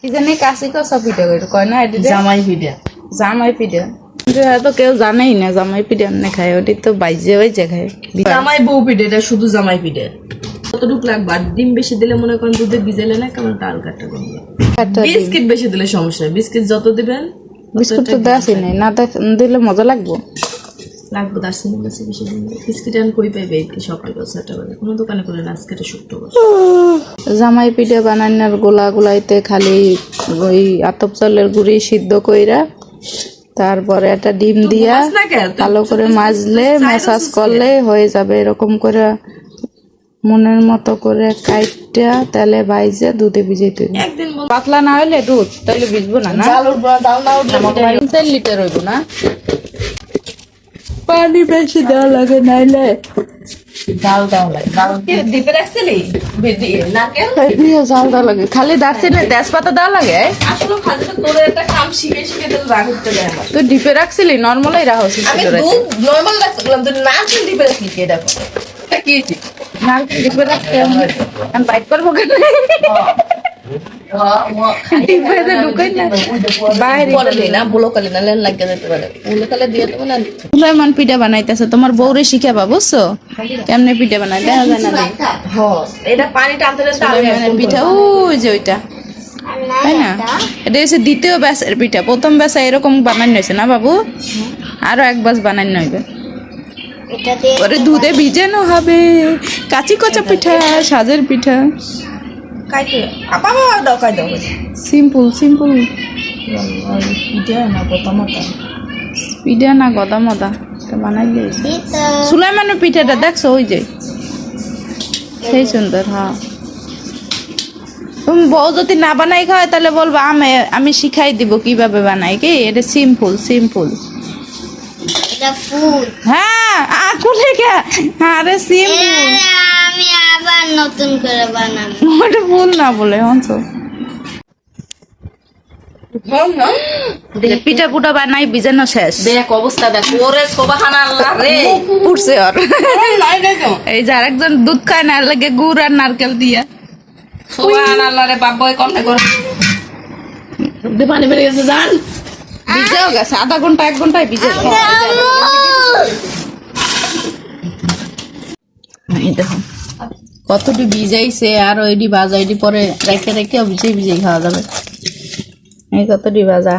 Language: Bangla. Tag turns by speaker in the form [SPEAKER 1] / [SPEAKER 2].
[SPEAKER 1] কি জানি কাশি কষা পিঠা কয় না
[SPEAKER 2] জামাই পিঠা
[SPEAKER 1] জামাই পিঠা তো কেউ জানেই না জামাই পিঠা এমনি খায় ওটি তো বাইজে বাইজে খায়
[SPEAKER 2] জামাই বউ পিঠা এটা শুধু জামাই পিঠা কতটুক লাগবে আর ডিম বেশি দিলে মনে করেন দুধে ভিজাইলে না কেমন ডাল কাটটা করবে বিস্কিট বেশি দিলে সমস্যা নেই বিস্কিট যত দিবেন
[SPEAKER 1] বিস্কুট তো দেওয়াই নাই না দিলে মজা লাগবো
[SPEAKER 2] লাগবে দার্সিনি বেশি বেশি দিন বিস্কিট আন কই পাইবে সকাল 7টা বাজে কোনো দোকানে করে না আজকে শুক্রবার
[SPEAKER 1] জামাই পিঠা বানানোর গোলা গোলাইতে খালি ওই আতপ চালের গুঁড়ি সিদ্ধ কইরা তারপরে একটা ডিম দিয়া ভালো করে মাজলে ম্যাসাজ করলে হয়ে যাবে এরকম করে মনের মতো করে কাইটা তেলে ভাইজে দুধে ভিজাইতে
[SPEAKER 2] একদিন
[SPEAKER 1] পাতলা না হইলে দুধ তাহলে ভিজবো না না
[SPEAKER 2] ডাল না উঠলে
[SPEAKER 1] 4 লিটার হইব না পানি বেশি দেওয়া লাগে নাইলে
[SPEAKER 2] ডাল লাগে ডাল দিতে রাখছিলি নারকেল
[SPEAKER 1] জাল দেওয়া লাগে খালি দারচিনি তেজপাতা দেওয়া লাগে
[SPEAKER 2] আসলে খালিটা তোর একটা কাম শিখে শিখে তো রাগ করতে দেয় আমার
[SPEAKER 1] তুই ডিপে রাখছিলি নরমালই রাখছিস
[SPEAKER 2] আমি দুধ নরমাল রাখলাম তুই নারকেল ডিপে রাখলি কে দেখো এটা কি
[SPEAKER 1] নারকেল ডিপে রাখতে আমি বাইট করবো কেন ডিপে ঢুকাই না বাইরে
[SPEAKER 2] বলে না বলো কালি না লেন লাগিয়ে যেতে পারে বলে কালে দিয়ে দেবো না
[SPEAKER 1] সুলাইমান পিঠা বানাইতেছে তোমার বউরে শিখাবা বুঝছো কেমনে পিঠা বানাই দেখা যায় না
[SPEAKER 2] এটা পানি টানতে
[SPEAKER 1] সুলাইমানের পিঠা ওই যে ওইটা তাই না এটা হচ্ছে দ্বিতীয় ব্যাসের পিঠা প্রথম ব্যাসা এরকম বানানো হয়েছে না বাবু আরো এক বাস বানানো হইবে পরে দুধে ভিজানো হবে কাঁচি কচা পিঠা সাজের পিঠা
[SPEAKER 2] কাইতে আপা বাবা দাও কাই দাও
[SPEAKER 1] সিম্পল সিম্পল
[SPEAKER 2] পিঠা না প্রথমটা
[SPEAKER 1] পিঠা না গদা মদা বানাইলে সুলাইমানের পিঠাটা দেখছো ওই যে সেই সুন্দর হ্যাঁ তুমি বউ যদি না বানাই খায় তাহলে বলবো আমি শিখাই দিব কিভাবে বানাই কি এটা সিম্পল সিম্পল হ্যাঁ আকুলে কে আরে সিম্পল
[SPEAKER 3] আমি আবার নতুন করে বানাবো
[SPEAKER 1] ওটা ভুল না বলে হনছো পিঠা পুটা বানাই বিজানো শেষ
[SPEAKER 2] দেখ অবস্থা দেখ ওরে সোবাহানা আল্লাহ রে
[SPEAKER 1] উঠছে আর এই যে আরেকজন দুধ খায় না লাগে গুড় আর নারকেল দিয়া
[SPEAKER 2] সোবাহানা আল্লাহ রে বাপ বয় কমনে করে দে পানি বেরিয়ে গেছে জান
[SPEAKER 1] ভিজেও গেছে আধা ঘন্টা 1 ঘন্টায় ভিজে দেখো কতটি ভিজাইছে আর ওইটি ভাজা এটি পরে রেখে রেখে ভিজে ভিজে খাওয়া যাবে এই কতটি ভাজা